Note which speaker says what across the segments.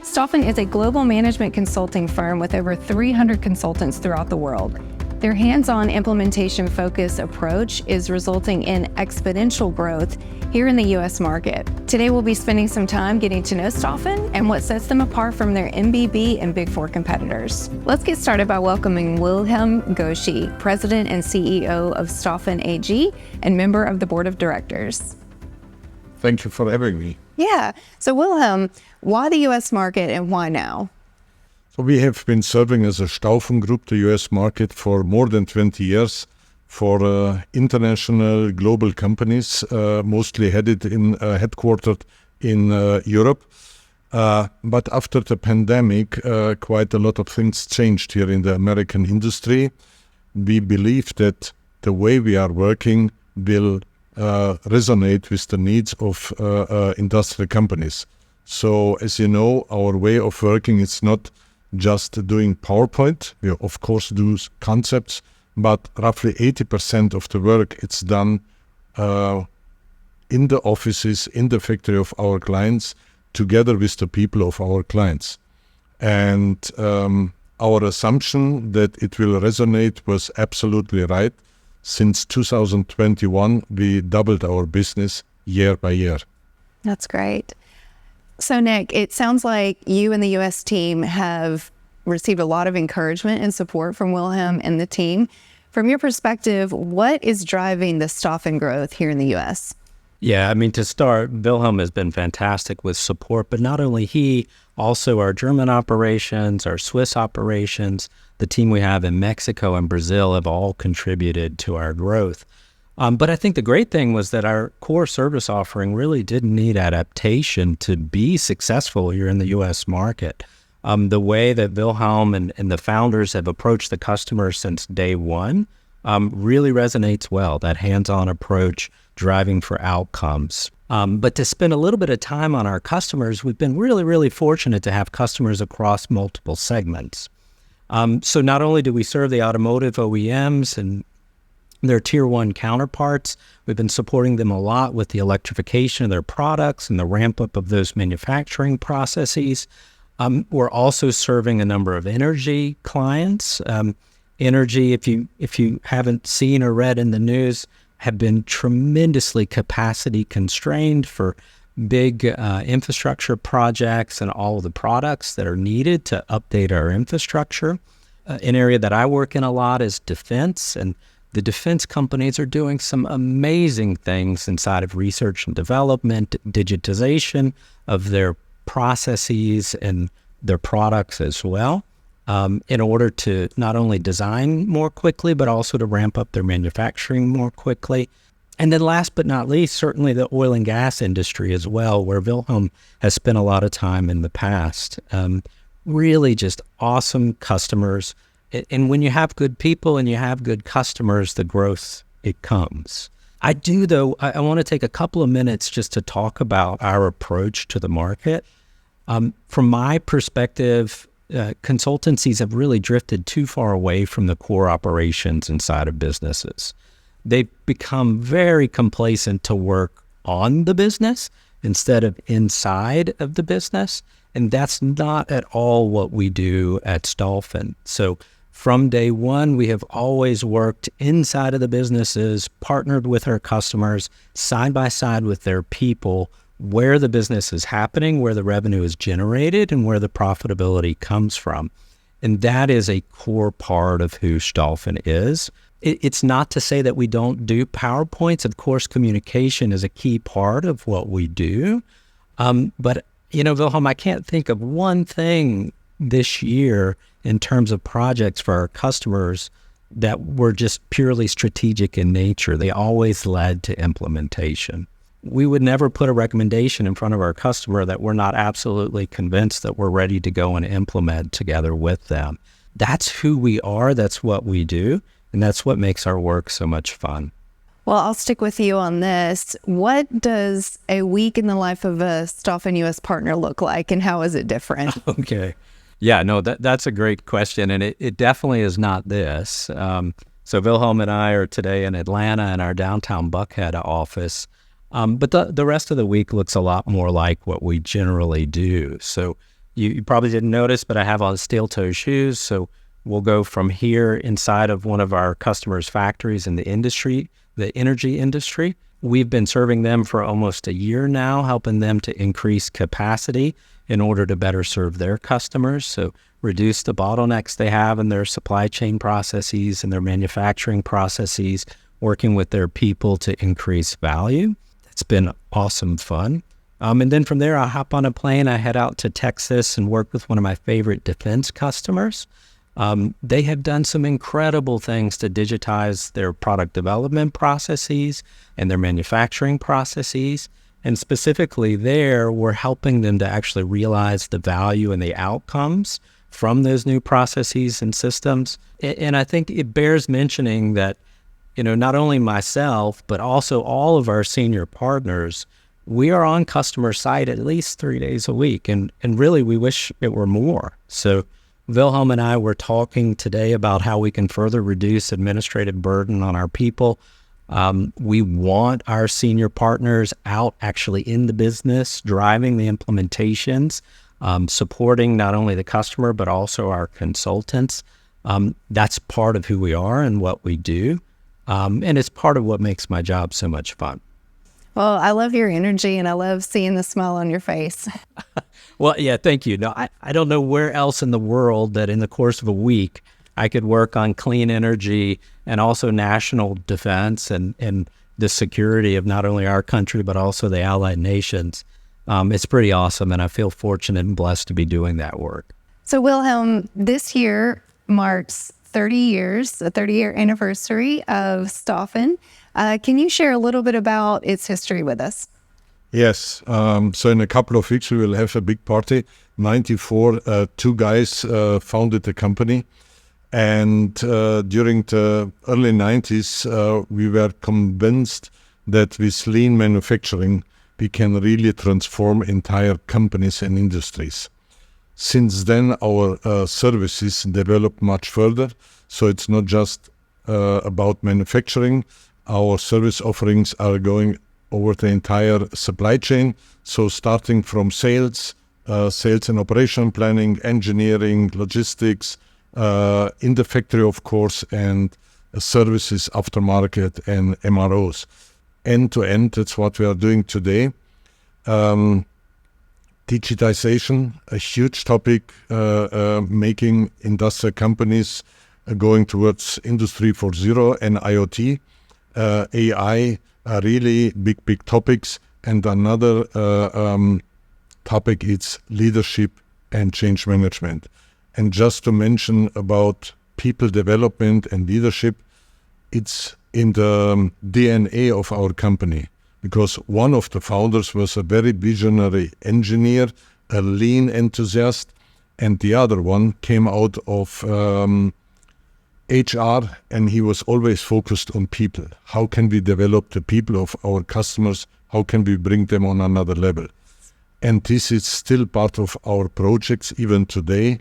Speaker 1: STAUFEN is a global management consulting firm with over 300 consultants throughout the world. Their hands-on implementation-focused approach is resulting in exponential growth here in the U.S. market. Today, we'll be spending some time getting to know STAUFEN and what sets them apart from their MBB and Big Four competitors. Let's get started by welcoming Wilhelm Goshi, President and CEO of STAUFEN AG and member of the Board of Directors.
Speaker 2: Thank you for having me.
Speaker 1: Yeah. So Wilhelm, why the U.S. market and why now?
Speaker 2: So we have been serving as a STAUFEN Group the U.S. market for more than 20 years for international global companies, mostly headquartered in Europe. But after the pandemic, quite a lot of things changed here in the American industry. We believe that the way we are working will resonate with the needs of industrial companies. So as you know, our way of working is not just doing PowerPoint. We of course do concepts, but roughly 80% of the work it's done in the offices, in the factory of our clients, together with the people of our clients. And our assumption that it will resonate was absolutely right. Since 2021, we doubled our business year by year.
Speaker 1: That's great. So Nick, it sounds like you and the U.S. team have received a lot of encouragement and support from Wilhelm and the team. From your perspective, what is driving the STAUFEN growth here in the U.S.?
Speaker 3: Yeah, I mean, to start, Wilhelm has been fantastic with support, but not only he, also our German operations, our Swiss operations, the team we have in Mexico and Brazil have all contributed to our growth. But I think the great thing was that our core service offering really didn't need adaptation to be successful here in the U.S. market. The way that Wilhelm and the founders have approached the customer since day one really resonates well, that hands-on approach, driving for outcomes. But to spend a little bit of time on our customers, we've been really, really fortunate to have customers across multiple segments. So not only do we serve the automotive OEMs and their tier one counterparts, we've been supporting them a lot with the electrification of their products and the ramp up of those manufacturing processes. We're also serving a number of energy clients. Energy, if you haven't seen or read in the news, have been tremendously capacity constrained for big infrastructure projects and all of the products that are needed to update our infrastructure. An area that I work in a lot is defense, and the defense companies are doing some amazing things inside of research and development, digitization of their processes and their products as well, in order to not only design more quickly, but also to ramp up their manufacturing more quickly. And then last but not least, certainly the oil and gas industry as well, where Wilhelm has spent a lot of time in the past. Really just awesome customers. And when you have good people and you have good customers, the growth, it comes. I do, though, I want to take a couple of minutes just to talk about our approach to the market. From my perspective, consultancies have really drifted too far away from the core operations inside of businesses. They've become very complacent to work on the business instead of inside of the business. And that's not at all what we do at STAUFEN. So from day one, we have always worked inside of the businesses, partnered with our customers, side by side with their people, where the business is happening, where the revenue is generated, and where the profitability comes from. And that is a core part of who STAUFEN is. It's not to say that we don't do PowerPoints. Of course, communication is a key part of what we do. But, you know, Wilhelm, I can't think of one thing this year in terms of projects for our customers that were just purely strategic in nature. They always led to implementation. We would never put a recommendation in front of our customer that we're not absolutely convinced that we're ready to go and implement together with them. That's who we are, that's what we do, and that's what makes our work so much fun.
Speaker 1: Well, I'll stick with you on this. What does a week in the life of a STAUFEN U.S. partner look like, and how is it different?
Speaker 3: Okay. Yeah, no, that's a great question, and it definitely is not this. So Wilhelm and I are today in Atlanta in our downtown Buckhead office. But the rest of the week looks a lot more like what we generally do. So You probably didn't notice, but I have on steel-toe shoes. So we'll go from here inside of one of our customers' factories in the industry, the energy industry. We've been serving them for almost a year now, helping them to increase capacity in order to better serve their customers. So reduce the bottlenecks they have in their supply chain processes and their manufacturing processes, working with their people to increase value. It's been awesome fun. And then from there, I hop on a plane, I head out to Texas and work with one of my favorite defense customers. They have done some incredible things to digitize their product development processes and their manufacturing processes. And specifically there, we're helping them to actually realize the value and the outcomes from those new processes and systems. And I think it bears mentioning that, not only myself, but also all of our senior partners, we are on customer site at least 3 days a week. And really, we wish it were more. So Wilhelm and I were talking today about how we can further reduce administrative burden on our people. We want our senior partners out actually in the business, driving the implementations, supporting not only the customer, but also our consultants. That's part of who we are and what we do. And it's part of what makes my job so much fun.
Speaker 1: Well, I love your energy and I love seeing the smile on your face.
Speaker 3: Well, yeah, thank you. No, I don't know where else in the world that in the course of a week I could work on clean energy and also national defense and the security of not only our country, but also the allied nations. It's pretty awesome, and I feel fortunate and blessed to be doing that work.
Speaker 1: So Wilhelm, this year marks 30 years, the 30-year anniversary of STAUFEN. Can you share a little bit about its history with us?
Speaker 2: Yes. So in a couple of weeks, we will have a big party. 94, two guys founded the company. And during the early 90s, we were convinced that with lean manufacturing, we can really transform entire companies and industries. Since then, our services developed much further. So it's not just about manufacturing. Our service offerings are going over the entire supply chain. So starting from sales and operation planning, engineering, logistics, in the factory, of course, and services, aftermarket, and MROs. End to end, that's what we are doing today. Digitization, a huge topic, making industrial companies going towards Industry 4.0 and IoT. AI are really big topics. And another topic is leadership and change management. And just to mention about people development and leadership, it's in the DNA of our company, because one of the founders was a very visionary engineer, a lean enthusiast, and the other one came out of HR, and he was always focused on people. How can we develop the people of our customers? How can we bring them on another level? And this is still part of our projects even today.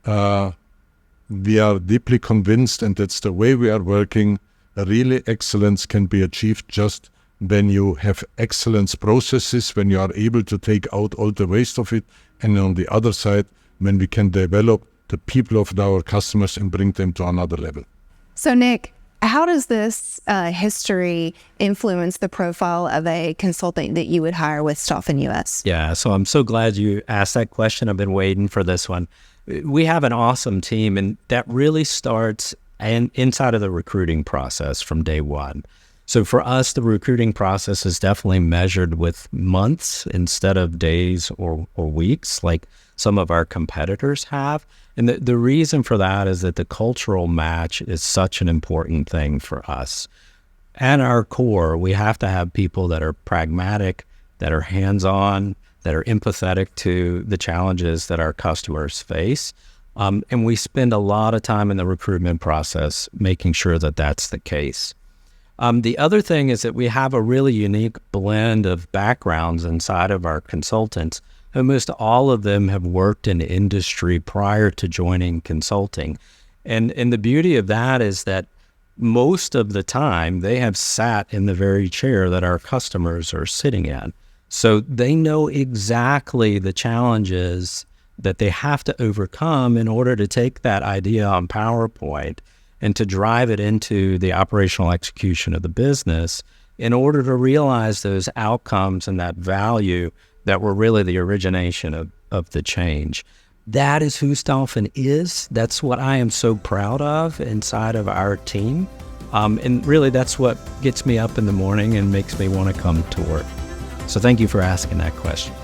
Speaker 2: We are deeply convinced, and that's the way we are working, really excellence can be achieved just when you have excellence processes, when you are able to take out all the waste of it, and on the other side, when we can develop the people of our customers and bring them to another level.
Speaker 1: So Nick, how does this history influence the profile of a consultant that you would hire with STAUFEN US?
Speaker 3: Yeah, so I'm so glad you asked that question. I've been waiting for this one. We have an awesome team, and that really starts inside of the recruiting process from day one. So for us, the recruiting process is definitely measured with months instead of days or weeks, like some of our competitors have. And the reason for that is that the cultural match is such an important thing for us. At our core, we have to have people that are pragmatic, that are hands-on, that are empathetic to the challenges that our customers face. And we spend a lot of time in the recruitment process making sure that that's the case. The other thing is that we have a really unique blend of backgrounds inside of our consultants. Almost all of them have worked in industry prior to joining consulting. And the beauty of that is that most of the time they have sat in the very chair that our customers are sitting in. So they know exactly the challenges that they have to overcome in order to take that idea on PowerPoint and to drive it into the operational execution of the business in order to realize those outcomes and that value that were really the origination of the change. That is who STAUFEN is. That's what I am so proud of inside of our team. And really, that's what gets me up in the morning and makes me want to come to work. So thank you for asking that question.